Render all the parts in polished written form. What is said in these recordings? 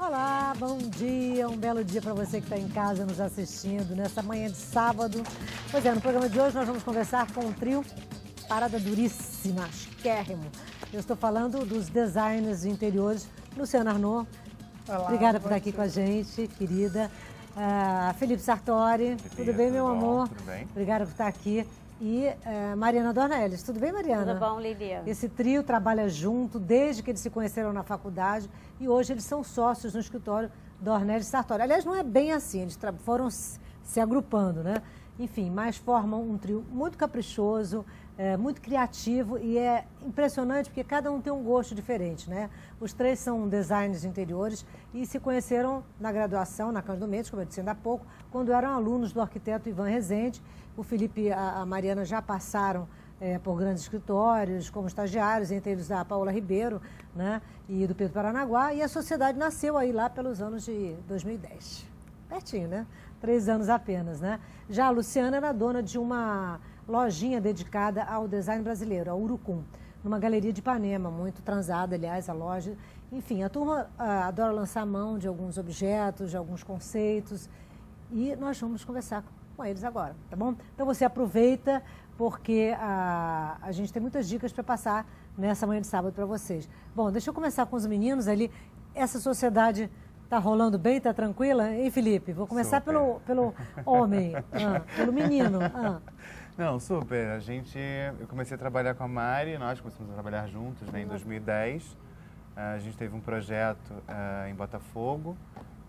Olá, bom dia, um belo dia para você que está em casa nos assistindo nessa manhã de sábado. Pois é, no programa de hoje nós vamos conversar com um trio parada duríssima, chiquérrimo. Eu estou falando dos designers de interiores, Luciana Arnaud. Olá, obrigada por estar aqui com a gente, querida. Felipe Sartori, tudo bem, meu amor? Tudo bem. Obrigada por estar aqui. E Mariana Dornelles, tudo bem, Mariana? Tudo bom, Lilia? Esse trio trabalha junto desde que eles se conheceram na faculdade e hoje eles são sócios no escritório Dornelles Sartori. Aliás, não é bem assim, eles foram se agrupando, né? Enfim, mas formam um trio muito caprichoso, muito criativo e é impressionante porque cada um tem um gosto diferente, né? Os três são designers de interiores e se conheceram na graduação, na Cândido Mendes, como eu disse ainda há pouco, quando eram alunos do arquiteto Ivan Rezende. O Felipe e a Mariana já passaram por grandes escritórios como estagiários, entre eles da Paola Ribeiro, né, e do Pedro Paranaguá, e a sociedade nasceu aí lá pelos anos de 2010. Pertinho, né? 3 anos apenas, né? Já a Luciana era dona de uma lojinha dedicada ao design brasileiro, a Urucum, numa galeria de Ipanema, muito transada, aliás, a loja. Enfim, a turma adora lançar mão de alguns objetos, de alguns conceitos, e nós vamos conversar com eles agora, tá bom? Então você aproveita, porque a gente tem muitas dicas para passar nessa manhã de sábado para vocês. Bom, deixa eu começar com os meninos ali. Essa sociedade tá rolando bem, tá tranquila? Hein, Felipe? Vou começar pelo homem, pelo menino. Não, super. Eu comecei a trabalhar com a Mari, nós começamos a trabalhar juntos, né, em 2010. A gente teve um projeto em Botafogo,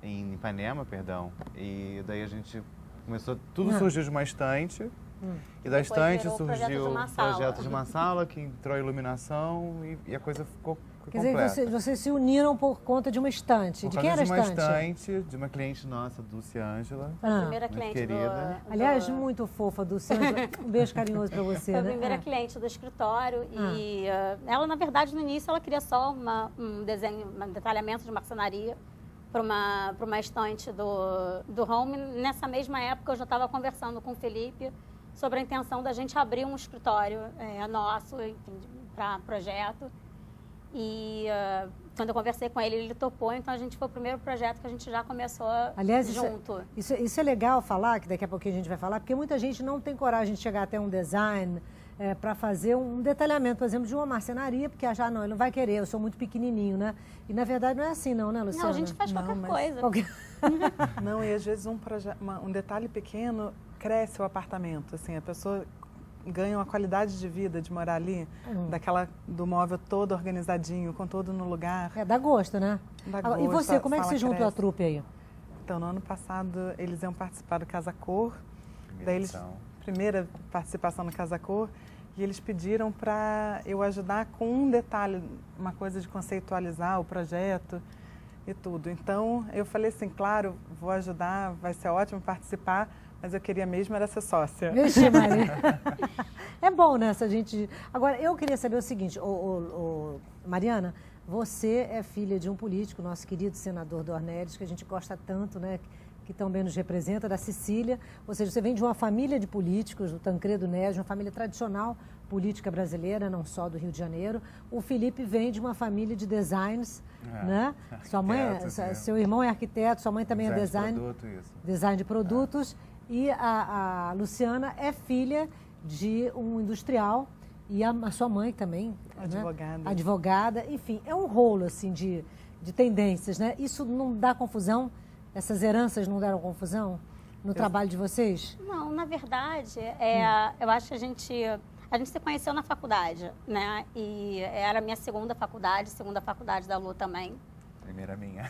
em Ipanema, perdão, e daí a gente tudo surgiu de uma estante, e da estante surgiu o projeto de uma sala que entrou a iluminação e a coisa ficou completa. Quer dizer, vocês se uniram por conta de uma estante. De quem era a estante? De uma estante, de uma cliente nossa, Dulce Ângela. A primeira cliente querida. Aliás, muito fofa, Dulce Ângela. Um beijo carinhoso para você, Foi a né? primeira cliente do escritório e ela, na verdade, no início, ela queria só um desenho, um detalhamento de marcenaria para uma estante do home. Nessa mesma época, eu já estava conversando com o Felipe sobre a intenção da gente abrir um escritório nosso, para projeto. E quando eu conversei com ele, ele topou. Então, a gente foi o primeiro projeto que a gente já começou junto. Isso é legal falar, que daqui a pouquinho a gente vai falar, porque muita gente não tem coragem de chegar até um design para fazer um detalhamento, por exemplo, de uma marcenaria, porque achar, não, ele não vai querer, eu sou muito pequenininho, né? E, na verdade, não é assim não, né, Luciana? Não, a gente faz qualquer coisa. Não, e às vezes um detalhe pequeno cresce o apartamento, assim, a pessoa ganha uma qualidade de vida de morar ali, do móvel todo organizadinho, com tudo no lugar. Dá gosto, né? Dá gosto. E você, como é que se juntou à trupe aí? Então, no ano passado, eles iam participar do Casa Cor, primeira participação no Casa Cor, e eles pediram para eu ajudar com um detalhe, uma coisa de conceitualizar o projeto e tudo. Então, eu falei assim, claro, vou ajudar, vai ser ótimo participar, mas eu queria mesmo era ser sócia. Vixe, Maria. É bom, né, essa gente... Agora, eu queria saber o seguinte, Mariana, você é filha de um político, nosso querido senador Dornelles, que a gente gosta tanto, né, que também nos representa, da Sicília. Ou seja, você vem de uma família de políticos, do Tancredo Neves, uma família tradicional política brasileira, não só do Rio de Janeiro. O Felipe vem de uma família de designs, né? Sua mãe, seu irmão é arquiteto, sua mãe também é design de produtos. E a Luciana é filha de um industrial e a sua mãe também, advogada. Né? Advogada, enfim, é um rolo assim de tendências, né? Isso não dá confusão? Essas heranças não deram confusão no trabalho de vocês? Não, na verdade, eu acho que a gente se conheceu na faculdade, né? E era a minha segunda faculdade da Lu também. primeira minha.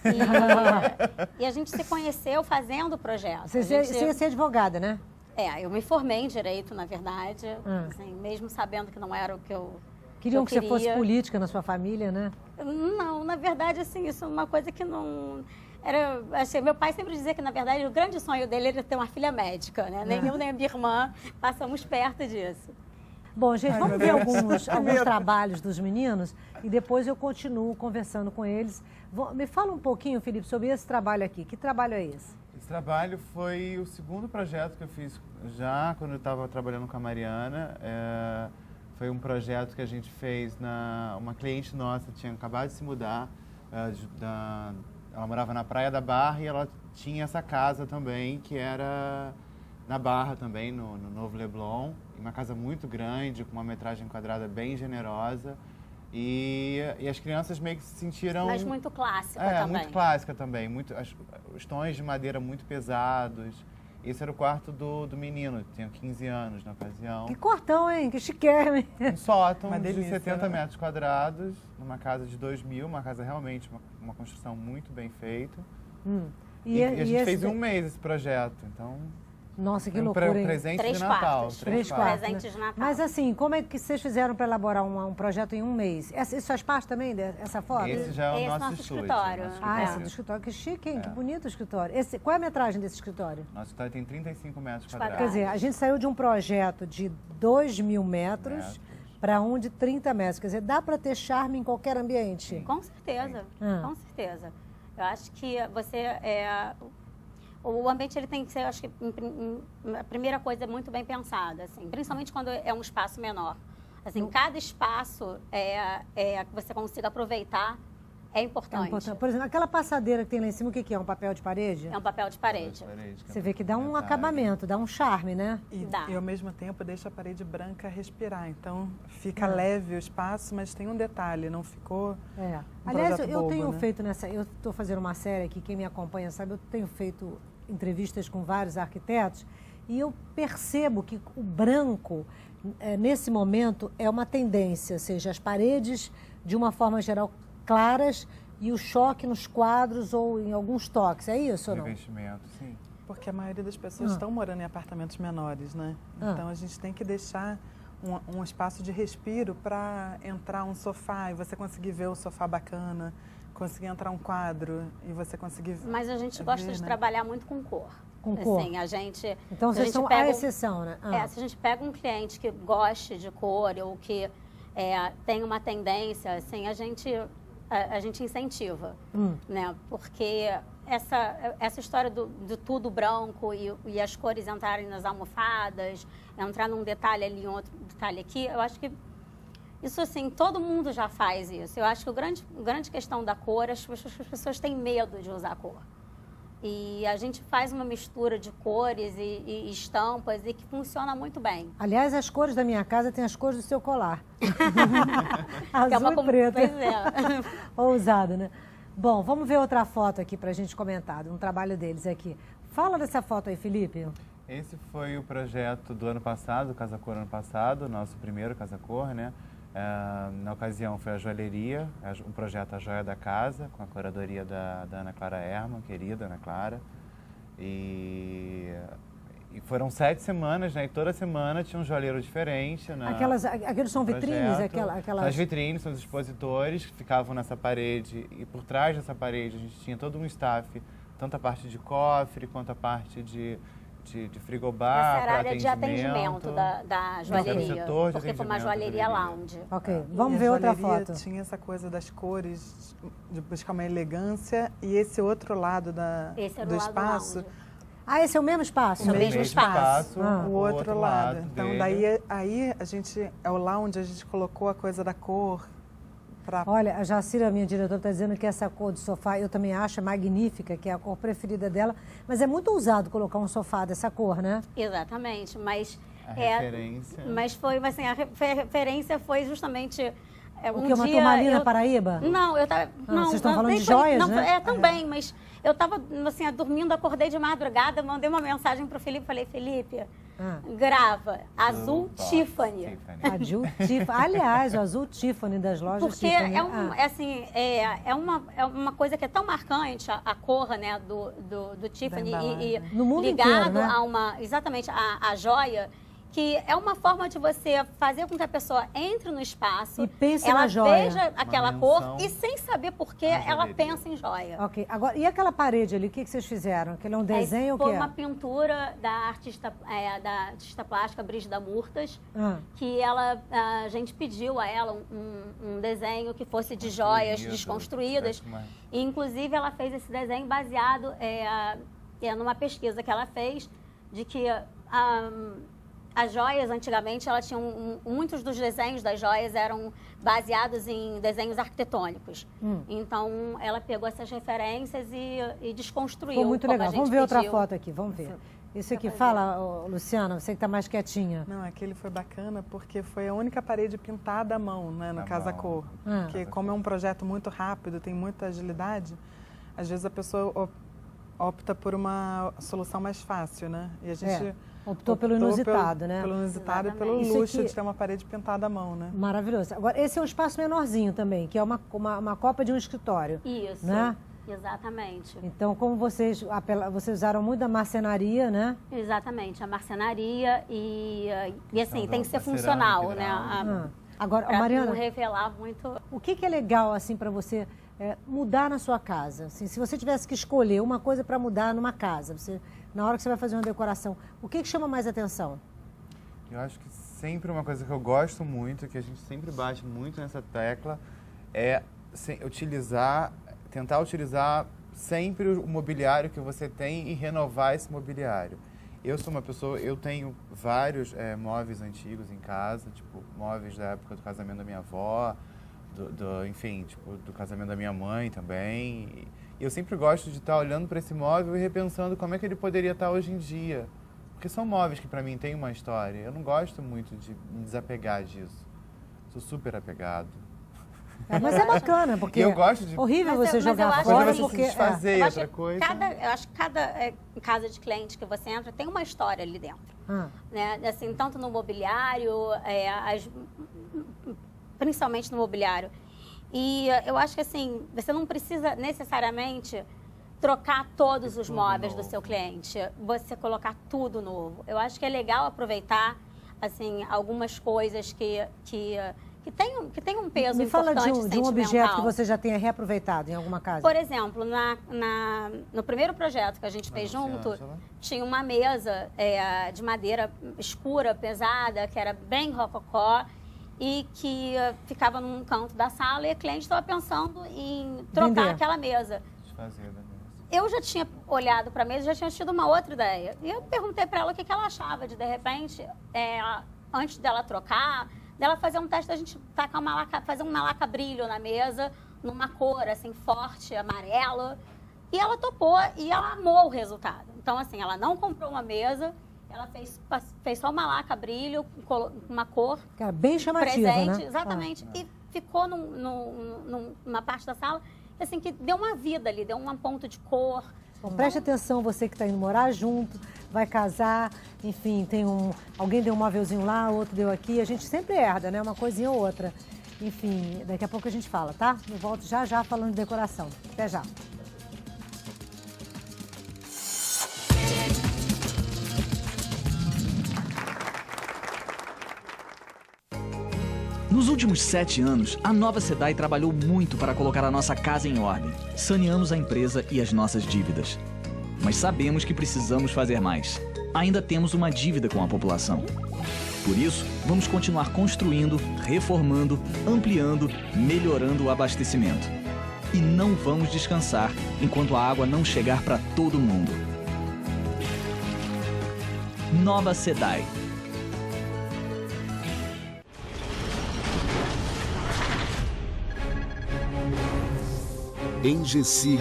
E a gente se conheceu fazendo o projeto. Você ia ser advogada, né? Eu me formei em Direito, na verdade, assim, mesmo sabendo que não era o que eu Queriam que queria. você fosse política na sua família, né? Não, na verdade, assim, isso é uma coisa que não... Assim, meu pai sempre dizia que, na verdade, o grande sonho dele era ter uma filha médica, né? Nem eu, nem a minha irmã passamos perto disso. Bom, gente, vamos ver alguns trabalhos dos meninos e depois eu continuo conversando com eles. Me fala um pouquinho, Felipe, sobre esse trabalho aqui. Que trabalho é esse? Esse trabalho foi o segundo projeto que eu fiz já quando eu estava trabalhando com a Mariana. Foi um projeto que a gente fez uma cliente nossa tinha acabado de se mudar. Ela morava na Praia da Barra e ela tinha essa casa também, que era na Barra também, no Novo Leblon. Uma casa muito grande, com uma metragem quadrada bem generosa. E as crianças meio que se sentiram... Mas muito clássica também. Muito clássica também. Os tons de madeira muito pesados. Esse era o quarto do menino, tinha 15 anos na ocasião. Que cortão, hein? Que chiquérrimo. Um sótão de delícia, 70 né? metros quadrados, numa casa de 2.000, uma casa realmente, uma construção muito bem feita. E a gente fez em um mês esse projeto, então... Nossa, que foi loucura, hein? presente 3 de Natal. quartos. 3 quartos, presentes né? de Natal. Mas assim, como é que vocês fizeram para elaborar um projeto em um mês? Isso faz parte também dessa foto? Esse já é o Esse nosso nosso estúdio. escritório. nosso Ah, esse escritório. do escritório. Que chique, hein? Que bonito o escritório. Qual é a metragem desse escritório? Nosso escritório tem 35 metros Quer quadrados. dizer, a gente saiu de um projeto de 2.000 metros para um de 30 metros. Quer dizer, dá para ter charme em qualquer ambiente. Com certeza, com certeza. Eu acho que o ambiente ele tem que ser, acho que a primeira coisa é muito bem pensada, assim, principalmente quando é um espaço menor. Assim, cada espaço que você consiga aproveitar é importante. Por exemplo, aquela passadeira que tem lá em cima, o que é? Um papel de parede? É um papel de parede. Você vê que dá um acabamento, dá um charme, né? Dá. E ao mesmo tempo deixa a parede branca respirar. Então fica leve o espaço, mas tem um detalhe, não ficou. Aliás, projeto eu bobo, tenho né? feito eu estou fazendo uma série aqui, quem me acompanha sabe, eu tenho feito entrevistas com vários arquitetos e eu percebo que o branco, nesse momento, é uma tendência, ou seja, as paredes, de uma forma geral, claras e o choque nos quadros ou em alguns toques. É isso ou não? Investimento, sim. Porque a maioria das pessoas estão morando em apartamentos menores, né? Então a gente tem que deixar um espaço de respiro para entrar um sofá e você conseguir ver o sofá bacana, conseguir entrar um quadro e você conseguir Mas a gente gosta de trabalhar muito com cor. Com cor. Assim, a gente... Então vocês são a exceção, né? Se a gente pega um cliente que goste de cor ou que tem uma tendência, assim, a gente incentiva, né? Porque essa história do tudo branco e as cores entrarem nas almofadas, entrar num detalhe ali, outro detalhe aqui, eu acho que isso, assim, todo mundo já faz isso. Eu acho que a grande questão da cor, as pessoas têm medo de usar cor. E a gente faz uma mistura de cores e estampas e que funciona muito bem. Aliás, as cores da minha casa têm as cores do seu colar. Que é Azul e preta. Pois é. Ousado, né? Bom, vamos ver outra foto aqui para a gente comentar, um trabalho deles aqui. Fala dessa foto aí, Felipe. Esse foi o projeto do ano passado, Casa Cor ano passado, nosso primeiro Casa Cor, né? Na ocasião foi a joalheria, um projeto A Joia da Casa, com a curadoria da Ana Clara Herman, querida Ana Clara. E foram 7 semanas, né? E toda semana tinha um joalheiro diferente. Aqueles são vitrines? As vitrines são os expositores que ficavam nessa parede. E por trás dessa parede a gente tinha todo um staff, tanto a parte de cofre quanto a parte de frigobar, essa era a área de atendimento da joalheria, porque foi uma joalheria lounge. Ok, vamos ver outra foto. Tinha essa coisa das cores, de buscar uma elegância, e esse outro lado do espaço... Esse é o mesmo espaço? É o mesmo espaço. O outro lado. Então, daí aí é o lounge, a gente colocou a coisa da cor. Olha, a Jacira, minha diretora, está dizendo que essa cor do sofá eu também acho magnífica, que é a cor preferida dela, mas é muito ousado colocar um sofá dessa cor, né? Exatamente, mas... A referência... Mas foi, assim, a referência foi justamente O que, uma turmalina Paraíba? Não, eu tava... não, vocês estão falando nem de foi- joias, não, né? Também, mas eu tava, assim, dormindo, acordei de madrugada, mandei uma mensagem pro Felipe, falei, Felipe, grava, azul Tiffany. Azul Tiffany. Aliás, o azul Tiffany das lojas Porque Tiffany. é uma coisa que é tão marcante, a cor, né, do Tiffany, e No mundo ligado inteiro, né? a exatamente, a joia, que é uma forma de você fazer com que a pessoa entre no espaço, E pense ela na joia. veja aquela menção cor e sem saber por que à ela joalheria. pensa em joia. Ok. Agora, e aquela parede ali, o que vocês fizeram? Aquele é um desenho ou o Foi que uma é? pintura da artista plástica Brígida Murtas, Ah. que a gente pediu a ela um desenho que fosse de joias desconstruídas. E, inclusive, ela fez esse desenho baseado numa pesquisa que ela fez de que as joias, antigamente, elas tinham muitos dos desenhos das joias eram baseados em desenhos arquitetônicos. Então, ela pegou essas referências e desconstruiu. Ficou muito como a legal. gente Vamos ver outra pediu. foto aqui, vamos ver. Isso aqui, fala, Luciana, você que está mais quietinha. Não, aquele foi bacana porque foi a única parede pintada à mão, né, no À Casa mão. Cor. Porque como é um projeto muito rápido, tem muita agilidade, às vezes a pessoa opta por uma solução mais fácil, né? E a gente Optou pelo inusitado, né? Pelo inusitado e pelo Isso luxo aqui- de ter uma parede pintada à mão, né? Maravilhoso. Agora, esse é um espaço menorzinho também, que é uma copa de um escritório. Isso, Né? exatamente. Então, como vocês usaram muito da marcenaria, né? Exatamente, a marcenaria e assim, Então, tem que ser da funcional, cerâmica, né? Agora, Pra Mariana, não revelar muito. o que é legal, assim, para você mudar na sua casa? Assim, se você tivesse que escolher uma coisa para mudar numa casa, na hora que você vai fazer uma decoração, o que chama mais atenção? Eu acho que sempre uma coisa que eu gosto muito, que a gente sempre bate muito nessa tecla, é tentar utilizar sempre o mobiliário que você tem e renovar esse mobiliário. Eu sou uma pessoa, eu tenho vários móveis antigos em casa, tipo, móveis da época do casamento da minha avó, enfim, tipo, do casamento da minha mãe também. E eu sempre gosto de estar olhando para esse móvel e repensando como é que ele poderia estar hoje em dia. Porque são móveis que para mim têm uma história. Eu não gosto muito de me desapegar disso. Sou super apegado. Mas é bacana, porque E eu gosto de... horrível Mas você eu jogar acho fora, Quando que- você porque... se desfazer Eu acho outra que coisa... eu acho que cada casa de cliente que você entra tem uma história ali dentro. Né? Assim, tanto no mobiliário, principalmente no mobiliário. E eu acho que assim, você não precisa necessariamente trocar todos os móveis do seu cliente, você colocar tudo novo. Eu acho que é legal aproveitar assim, algumas coisas que tem um peso Me fala importante, de um sentimental. objeto que você já tenha reaproveitado em alguma casa. Por exemplo, no primeiro projeto que a gente fez junto, tinha uma mesa de madeira escura, pesada, que era bem rococó e que ficava num canto da sala e a cliente estava pensando em trocar Vender. aquela mesa. Desfazer da mesa. Eu já tinha olhado para a mesa, já tinha tido uma outra ideia. E eu perguntei para ela o que ela achava de repente, antes dela trocar, dela fazer um teste da gente tacar fazer um malaca-brilho na mesa, numa cor assim forte, amarela. E ela topou e ela amou o resultado. Então, assim, ela não comprou uma mesa, ela fez só um malaca-brilho, com uma cor Cara, bem chamativa, presente, né? exatamente. E ficou numa parte da sala assim, que deu uma vida ali, deu um ponto de cor. Bom, preste atenção, você que está indo morar junto, vai casar, enfim, alguém deu um móvelzinho lá, outro deu aqui, a gente sempre herda, né? Uma coisinha ou outra. Enfim, daqui a pouco a gente fala, tá? Eu volto já falando de decoração. Até já. Nos últimos 7 anos, a Nova Sedai trabalhou muito para colocar a nossa casa em ordem. Saneamos a empresa e as nossas dívidas. Mas sabemos que precisamos fazer mais. Ainda temos uma dívida com a população. Por isso, vamos continuar construindo, reformando, ampliando, melhorando o abastecimento. E não vamos descansar enquanto a água não chegar para todo mundo. Nova Sedai. Engesig,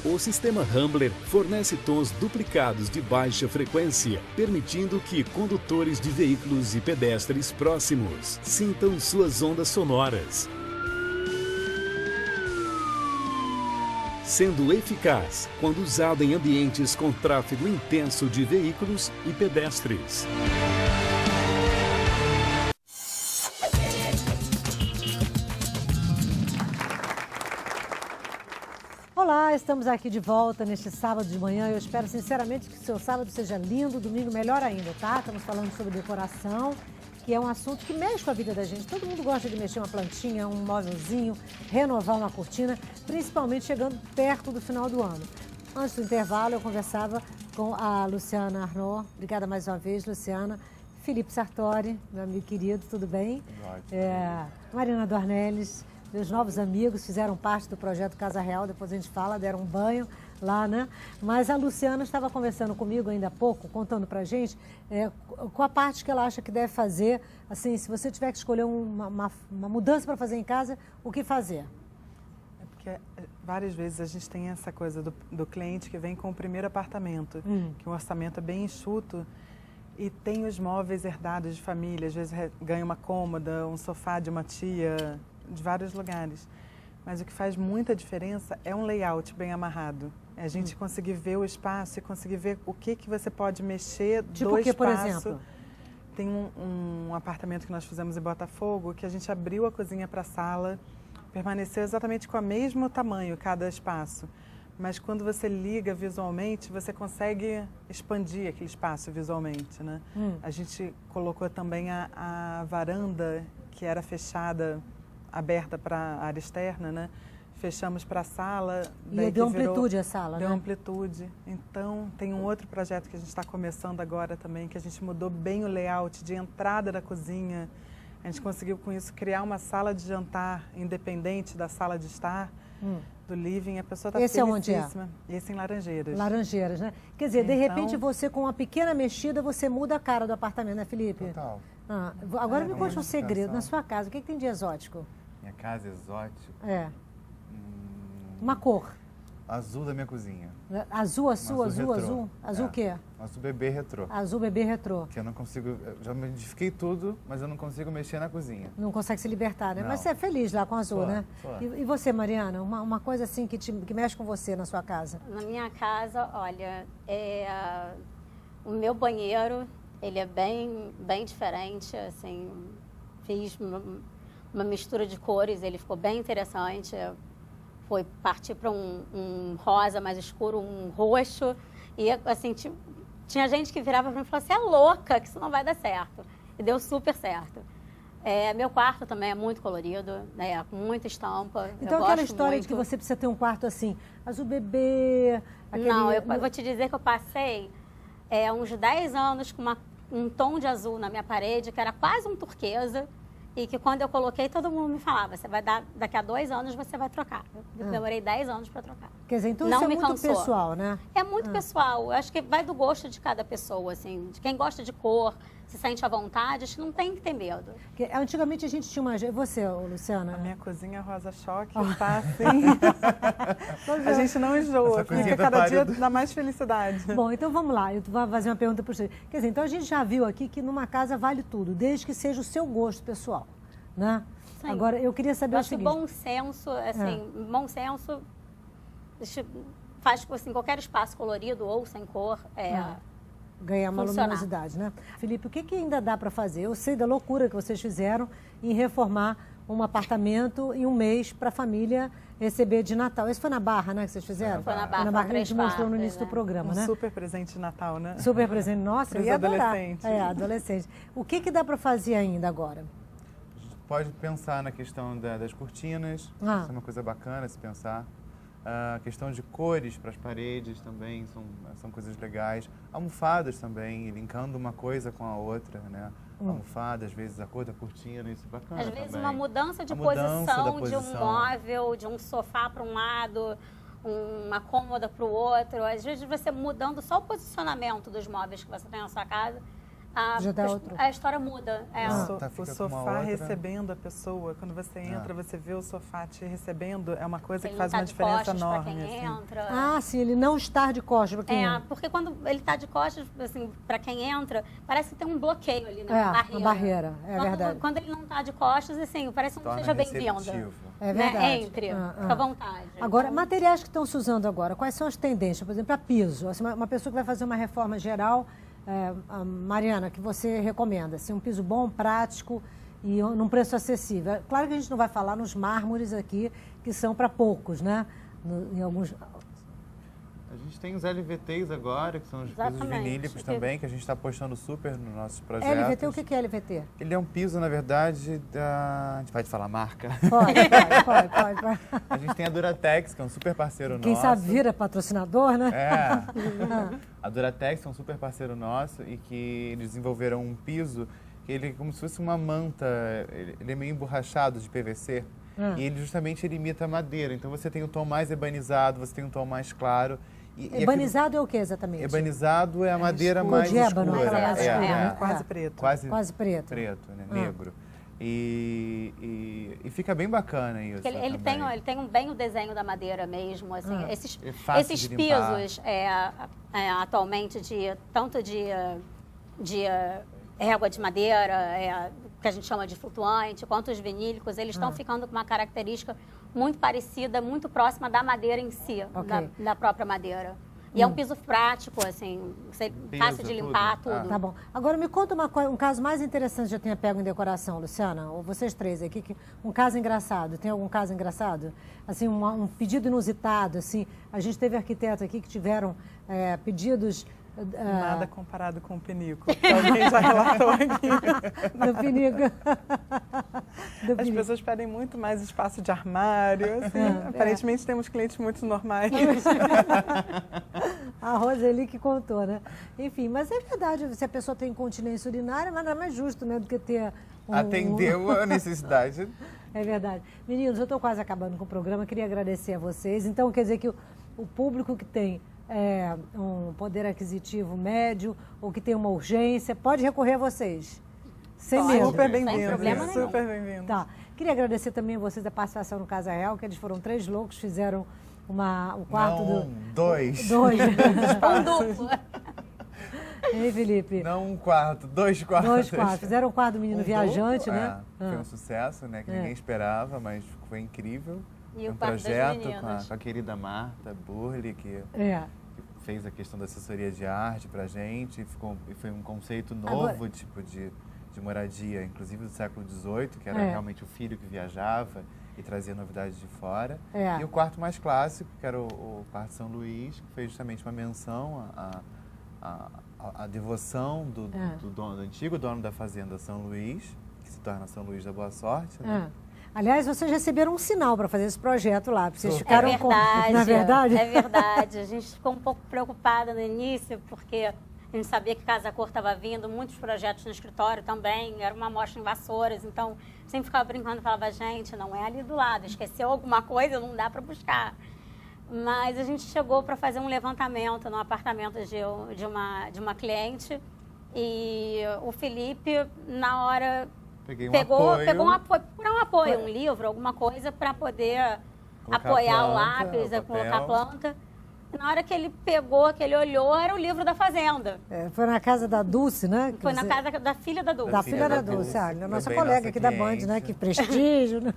O sistema Rambler fornece tons duplicados de baixa frequência, permitindo que condutores de veículos e pedestres próximos sintam suas ondas sonoras, sendo eficaz quando usado em ambientes com tráfego intenso de veículos e pedestres. Olá, estamos aqui de volta neste sábado de manhã. Eu espero sinceramente que o seu sábado seja lindo, domingo melhor ainda, tá? Estamos falando sobre decoração, que é um assunto que mexe com a vida da gente. Todo mundo gosta de mexer uma plantinha, um móvelzinho, renovar uma cortina, principalmente chegando perto do final do ano. Antes do intervalo, eu conversava com a Luciana Arnaud. Obrigada mais uma vez, Luciana. Felipe Sartori, meu amigo querido, tudo bem? Ótimo. Marina Dornelles. Meus novos amigos fizeram parte do projeto Casa Real, depois a gente fala, deram um banho lá, né? Mas a Luciana estava conversando comigo ainda há pouco, contando pra gente qual a parte que ela acha que deve fazer, assim, se você tiver que escolher uma mudança para fazer em casa, o que fazer? É porque várias vezes a gente tem essa coisa do cliente que vem com o primeiro apartamento, que o orçamento é bem enxuto, e tem os móveis herdados de família, às vezes ganha uma cômoda, um sofá de uma tia, de vários lugares. Mas o que faz muita diferença é um layout bem amarrado. É a gente conseguir ver o espaço e conseguir ver o que você pode mexer tipo do o que, espaço. por exemplo? Tem um apartamento que nós fizemos em Botafogo, que a gente abriu a cozinha para a sala, permaneceu exatamente com o mesmo tamanho cada espaço. Mas quando você liga visualmente, você consegue expandir aquele espaço visualmente, né? A gente colocou também a varanda, que era fechada, aberta para a área externa, né? Fechamos para a sala. E deu amplitude a sala, deu né? amplitude. Então, tem um outro projeto que a gente está começando agora também, que a gente mudou bem o layout de entrada da cozinha. A gente conseguiu, com isso, criar uma sala de jantar independente da sala de estar, do living. A pessoa está felicíssima. Esse em Laranjeiras. Laranjeiras, né? Quer dizer, de repente, você com uma pequena mexida, você muda a cara do apartamento, né, Felipe? Total. Agora me conte um segredo. Na sua casa, o que tem de exótico? Minha casa exótica. Uma cor. Azul da minha cozinha. Azul a sua, azul azul? retrô. Azul o quê? Azul bebê retrô. Azul bebê retrô. Que eu não consigo, eu já modifiquei tudo, mas eu não consigo mexer na cozinha. Não consegue se libertar, né? Não. Mas você é feliz lá com azul, Sou, né? sou. E você, Mariana? Uma coisa assim que mexe com você na sua casa? Na minha casa, olha, o meu banheiro, ele é bem diferente, assim, fiz uma mistura de cores, ele ficou bem interessante. Foi partir para um rosa mais escuro, um roxo. E, assim, tinha gente que virava para mim e falava, você é louca, que isso não vai dar certo. E deu super certo. Meu quarto também é muito colorido, né, com muita estampa. Então, aquela história de que você precisa ter um quarto assim, azul bebê... Não, eu vou te dizer que eu passei uns 10 anos com um tom de azul na minha parede, que era quase um turquesa. E que quando eu coloquei, todo mundo me falava, daqui a 2 anos você vai trocar. Eu demorei 10 anos para trocar. Quer dizer, então não isso é me muito cansou. pessoal, né? É muito pessoal. Eu acho que vai do gosto de cada pessoa, assim. De quem gosta de cor, se sente à vontade, acho que não tem que ter medo. Porque, antigamente a gente tinha uma... Você, Luciana? A minha cozinha é rosa choque, tá assim... A gente não enjoa, fica cada dia dá mais felicidade. Bom, então vamos lá, eu vou fazer uma pergunta para você. Quer dizer, então a gente já viu aqui que numa casa vale tudo, desde que seja o seu gosto pessoal, né? Sim. Agora, eu queria saber Eu o acho que seguinte... bom senso, assim, bom senso faz assim, qualquer espaço colorido ou sem cor ganhar uma funcionar. luminosidade, né? Felipe, o que ainda dá para fazer? Eu sei da loucura que vocês fizeram em reformar um apartamento em um mês para a família receber de Natal. Esse foi na Barra, né, que vocês fizeram? Foi na Barra, que a gente Três mostrou no Partes, início do programa, Um né? super presente de Natal, né? Super presente. Nossa, eu Pros ia adorar. adolescentes. Adolescente. O que dá para fazer ainda agora? A gente pode pensar na questão das cortinas, isso é uma coisa bacana se pensar. A questão de cores para as paredes também são coisas legais. Almofadas também, linkando uma coisa com a outra, né? Almofada, às vezes a cor da cortina, isso é bacana. Às vezes também. uma mudança de da posição de um móvel, de um sofá para um lado, uma cômoda para o outro. Às vezes você mudando só o posicionamento dos móveis que você tem na sua casa Já dá outro. A história muda. O sofá recebendo a pessoa, quando você entra, você vê o sofá te recebendo, é uma coisa que faz uma diferença enorme. Pra quem assim. entra. Sim, ele não estar de costas para quem entra. Porque quando ele está de costas, assim, para quem entra, parece que tem um bloqueio ali, né? Uma barreira, verdade. Quando ele não está de costas, assim, parece que não seja bem-vinda. É verdade. Né? Entre, fica à vontade. Agora, materiais que estão se usando agora, quais são as tendências? Por exemplo, para piso, assim, uma pessoa que vai fazer uma reforma geral, Mariana, que você recomenda? Assim, um piso bom, prático e num preço acessível. Claro que a gente não vai falar nos mármores aqui, que são para poucos, né? Em alguns... A gente tem os LVTs agora, que são os pisos vinílicos também, que a gente está apostando super nos nossos projetos. LVT, o que é LVT? Ele é um piso, na verdade, a gente pode falar marca? Pode. A gente tem a Duratex, que é um super parceiro nosso. Quem sabe vira patrocinador, né? A Duratex é um super parceiro nosso e que eles desenvolveram um piso que ele é como se fosse uma manta, ele é meio emborrachado de PVC. E ele justamente imita a madeira. Então você tem um tom mais ebanizado, você tem um tom mais claro. Ebanizado é o que exatamente? Ebanizado é a madeira mais ébano, escura. Quase preto. Quase preto, né? Negro. E fica bem bacana isso. Ele tem bem o desenho da madeira mesmo. Assim, esses pisos atualmente, tanto de régua de madeira, que a gente chama de flutuante, quanto os vinílicos, eles estão ficando com uma característica muito parecida, muito próxima da madeira em si, da própria madeira. E é um piso prático, assim, fácil de limpar, tudo. Tá bom. Agora me conta um caso mais interessante que já tenha pego em decoração, Luciana, ou vocês três aqui, um caso engraçado. Tem algum caso engraçado? Assim, um pedido inusitado, assim. A gente teve arquitetos aqui que tiveram pedidos... Nada comparado com o pinico, que alguém já relatou aqui. Do pinico. As pessoas pedem muito mais espaço de armário, assim. Aparentemente temos clientes muito normais. A Roseli que contou, né? Enfim, mas é verdade, se a pessoa tem incontinência urinária, mas nada mais justo, né, do que ter atendeu a necessidade. É verdade. Meninos, eu estou quase acabando com o programa, queria agradecer a vocês. Então, quer dizer que o público que tem um poder aquisitivo médio ou que tem uma urgência, pode recorrer a vocês. Sem medo. Super bem-vindo. Super bem-vindo. Tá. Queria agradecer também a vocês a participação no Casa Real, que eles foram 3 loucos, fizeram o quarto dois. Um duplo. Ei, Felipe? Não um quarto, 2 quartos. 2 quartos. Fizeram o quarto do menino viajante, duplo, né? Foi um sucesso, né? Que ninguém esperava, mas foi incrível. E um projeto com a querida Marta Burli, que fez a questão da assessoria de arte pra gente. E foi um conceito novo, tipo de moradia, inclusive do século XVIII, que era realmente o filho que viajava e trazia novidades de fora. E o quarto mais clássico, que era o quarto São Luís, que foi justamente uma menção à devoção do antigo dono da fazenda São Luís, que se torna São Luís da Boa Sorte, né? Aliás, vocês receberam um sinal para fazer esse projeto lá. Vocês ficaram não é verdade? É verdade? É verdade. A gente ficou um pouco preocupada no início, porque a gente sabia que Casa Cor estava vindo, muitos projetos no escritório também, era uma amostra em Vassouras, então sempre ficava brincando e falava, gente, não é ali do lado, esqueceu alguma coisa, não dá para buscar. Mas a gente chegou para fazer um levantamento no apartamento de uma cliente e o Felipe, na hora... Pegou um apoio, um livro, alguma coisa para poder apoiar o lápis, colocar a planta. E na hora que ele pegou, que ele olhou, era o livro da Fazenda. Foi na casa da Dulce, né? Foi na casa da filha da Dulce. Da filha da Dulce, nossa colega aqui da Band, né? Que prestígio, né?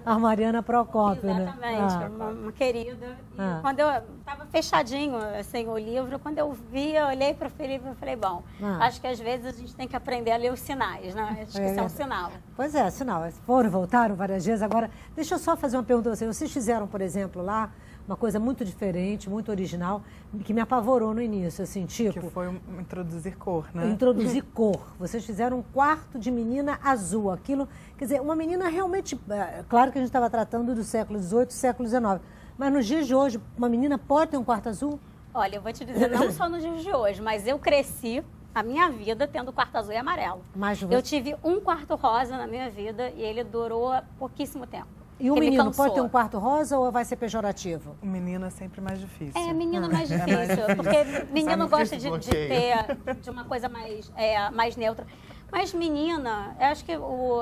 A Mariana Procópio, exatamente, né? Uma querida. E quando eu estava fechadinho, assim, o livro, quando eu vi, eu olhei para o Felipe e falei, bom, acho que às vezes a gente tem que aprender a ler os sinais, né? Acho que isso é um sinal. Pois é, sinal. Voltaram várias vezes. Agora, deixa eu só fazer uma pergunta a vocês. Vocês fizeram, por exemplo, lá, uma coisa muito diferente, muito original, que me apavorou no início, assim, tipo... Que foi introduzir cor, né? Introduzir cor. Vocês fizeram um quarto de menina azul. Aquilo, quer dizer, uma menina realmente... Claro que a gente estava tratando do século XVIII, século XIX. Mas nos dias de hoje, uma menina pode ter um quarto azul? Olha, eu vou te dizer, não só nos dias de hoje, mas eu cresci a minha vida tendo quarto azul e amarelo. Eu tive um quarto rosa na minha vida e ele durou pouquíssimo tempo. E o que me menino cansou. pode ter um quarto rosa ou vai ser pejorativo? O menino é sempre mais difícil. Menino é mais É mais difícil, difícil. porque menino Sabe gosta esse de bloqueio? ter de uma coisa mais neutra. Mas menina, eu acho que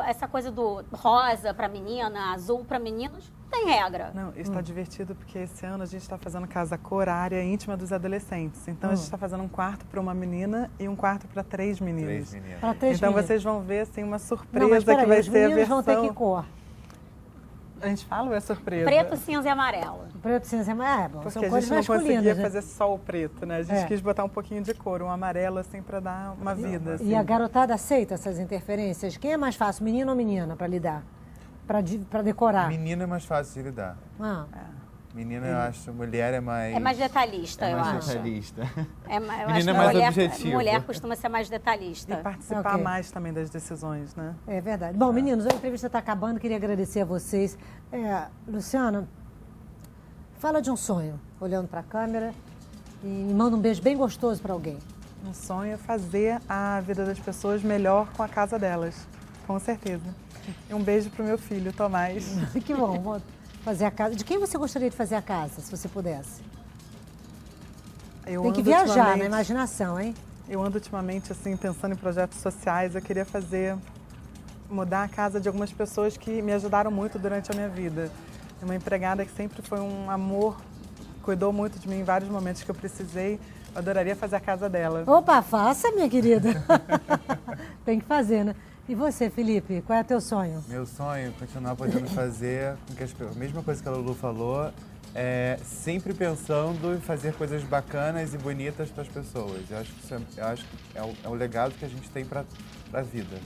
essa coisa do rosa para menina, azul para meninos, tem regra. Não, está divertido porque esse ano a gente está fazendo casa cor, a área íntima dos adolescentes. Então a gente está fazendo um quarto para uma menina e um quarto para 3 meninos. 3 meninas. Para 3 Então meninos. vocês vão ver assim uma surpresa Não, mas que peraí, vai os ser a meninos versão. vão ter que cor? A gente fala ou é surpresa? Preto, cinza e amarelo. Preto, cinza, bom, Porque são a cores gente não conseguia masculinas, né? fazer só o preto, né? A gente É. quis botar um pouquinho de cor, um amarelo assim para dar uma vida. Assim. E a garotada aceita essas interferências? Quem é mais fácil, menino ou menina, para lidar? Para decorar? Menino é mais fácil de lidar. Ah, Menina, eu acho, mulher é mais... É mais detalhista, é eu mais acho. detalhista. Eu Menina acho que é mais mulher, objetivo. mulher costuma ser mais detalhista. E participar Ok. mais também das decisões, né? é verdade. Bom, meninos, a entrevista está acabando, queria agradecer a vocês. Luciana, fala de um sonho, olhando para a câmera, e manda um beijo bem gostoso para alguém. Um sonho é fazer a vida das pessoas melhor com a casa delas, com certeza. E um beijo pro meu filho, Tomás. Que bom, vou fazer a casa. De quem você gostaria de fazer a casa, se você pudesse? Eu Tem que ando viajar ultimamente- na imaginação, hein? Eu ando ultimamente, assim, pensando em projetos sociais. Eu queria mudar a casa de algumas pessoas que me ajudaram muito durante a minha vida. Uma empregada que sempre foi um amor, cuidou muito de mim em vários momentos que eu precisei. Eu adoraria fazer a casa dela. Opa, faça, minha querida. Tem que fazer, né? E você, Felipe, qual é o teu sonho? Meu sonho é continuar podendo fazer com que a mesma coisa que a Lulu falou, sempre pensando em fazer coisas bacanas e bonitas para as pessoas. Eu acho que é o legado que a gente tem para a vida.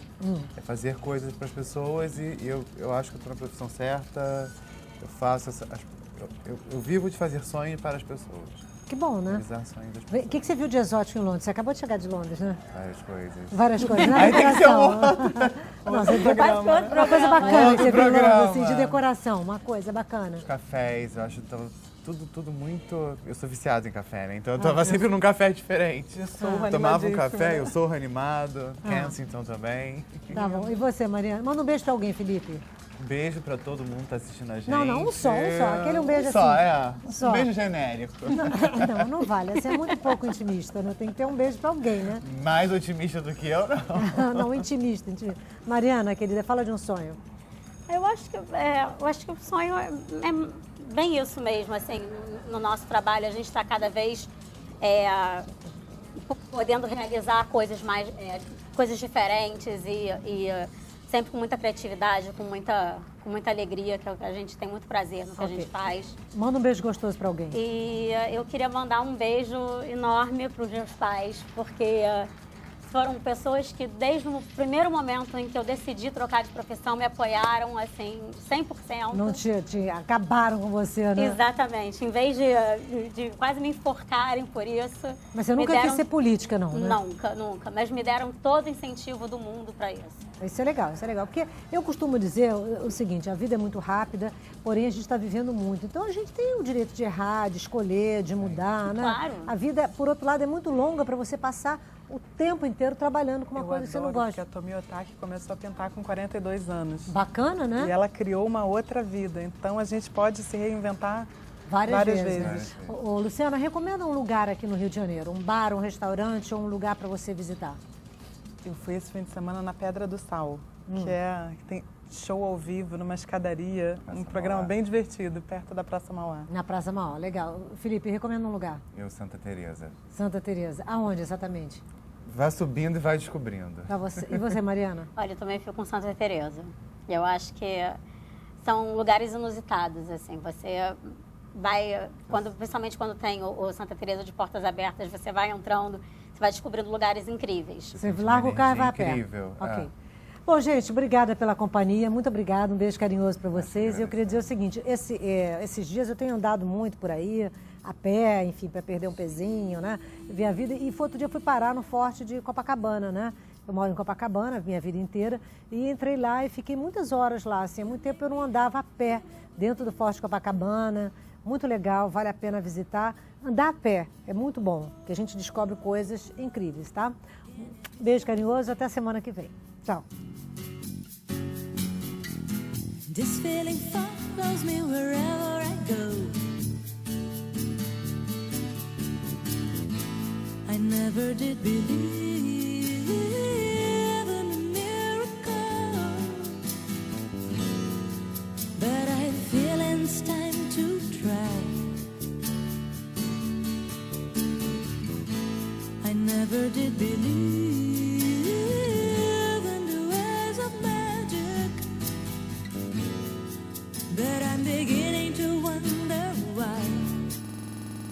É fazer coisas para as pessoas e eu acho que eu estou na profissão certa. Eu faço eu vivo de fazer sonhos para as pessoas. Que bom, né? Realizar sonhos das O pessoas. que você viu de exótico em Londres? Você acabou de chegar de Londres, né? Várias coisas. Várias coisas. Na Aí tem que ser decoração. Não, você viu uma coisa bacana que você viu em Londres, assim, de decoração. Uma coisa bacana. Os cafés, eu acho que tudo muito... Eu sou viciado em café, né? Então eu tava sempre num café diferente. Eu sou Tomava um animadíssima, café, né? eu sou animado. Kensington também. Tá bom. E você, Mariana? Manda um beijo pra alguém, Felipe. Um beijo pra todo mundo que tá assistindo a gente. Não, um só. Aquele um beijo Só, assim. Só. Um beijo genérico. Não vale. Assim é muito pouco intimista. Né? Tem que ter um beijo pra alguém, né? Mais otimista do que eu, não. Não, intimista. Mariana, querida, fala de um sonho. Eu acho que o sonho é bem isso mesmo, assim, no nosso trabalho a gente está cada vez podendo realizar coisas diferentes e sempre com muita criatividade, com muita alegria, que é o que a gente tem muito prazer no que a gente faz. Manda um beijo gostoso pra alguém. E eu queria mandar um beijo enorme para os meus pais, porque foram pessoas que desde o primeiro momento em que eu decidi trocar de profissão me apoiaram, assim, 100%. Não acabaram com você, né? Exatamente. Em vez de quase me enforcarem por isso. Mas você me nunca quis ser política, não, né? Nunca. Mas me deram todo o incentivo do mundo para isso. Isso é legal. Porque eu costumo dizer o seguinte, a vida é muito rápida, porém a gente está vivendo muito. Então a gente tem o direito de errar, de escolher, de mudar, né? Claro. A vida, por outro lado, é muito longa para você passar o tempo inteiro trabalhando com uma coisa que você não Porque gosta. a Tomi Otaki começou a pintar com 42 anos. Bacana, né? E ela criou uma outra vida. Então a gente pode se reinventar Várias várias vezes. vezes. Ô, Luciana, recomenda um lugar aqui no Rio de Janeiro, um bar, um restaurante ou um lugar para você visitar. Eu fui esse fim de semana na Pedra do Sal, que tem show ao vivo numa escadaria, Praça um programa Mauá. bem divertido, perto da Praça Mauá. Na Praça Mauá, legal. Felipe, recomenda um lugar. Eu, Santa Teresa. Santa Teresa. Aonde exatamente? Vai subindo e vai descobrindo. Pra você. E você, Mariana? Olha, eu também fico com Santa Teresa. Eu acho que são lugares inusitados, assim. Você vai, principalmente quando tem o Santa Teresa de portas abertas, você vai entrando, você vai descobrindo lugares incríveis. Você larga o carro e vai a pé. Incrível. Ok. Bom, gente, obrigada pela companhia, muito obrigada, um beijo carinhoso para vocês. E eu queria dizer o seguinte, esses dias eu tenho andado muito por aí, a pé, enfim, para perder um pezinho, né? Ver a vida. E outro dia eu fui parar no Forte de Copacabana, né? Eu moro em Copacabana, minha vida inteira, e entrei lá e fiquei muitas horas lá, assim, há muito tempo eu não andava a pé dentro do Forte de Copacabana, muito legal, vale a pena visitar. Andar a pé é muito bom, que a gente descobre coisas incríveis, tá? Beijo carinhoso, até a semana que vem. Tchau. This feeling follows me wherever I go. I never did believe in a miracle, but I feel it's time to try. I never did believe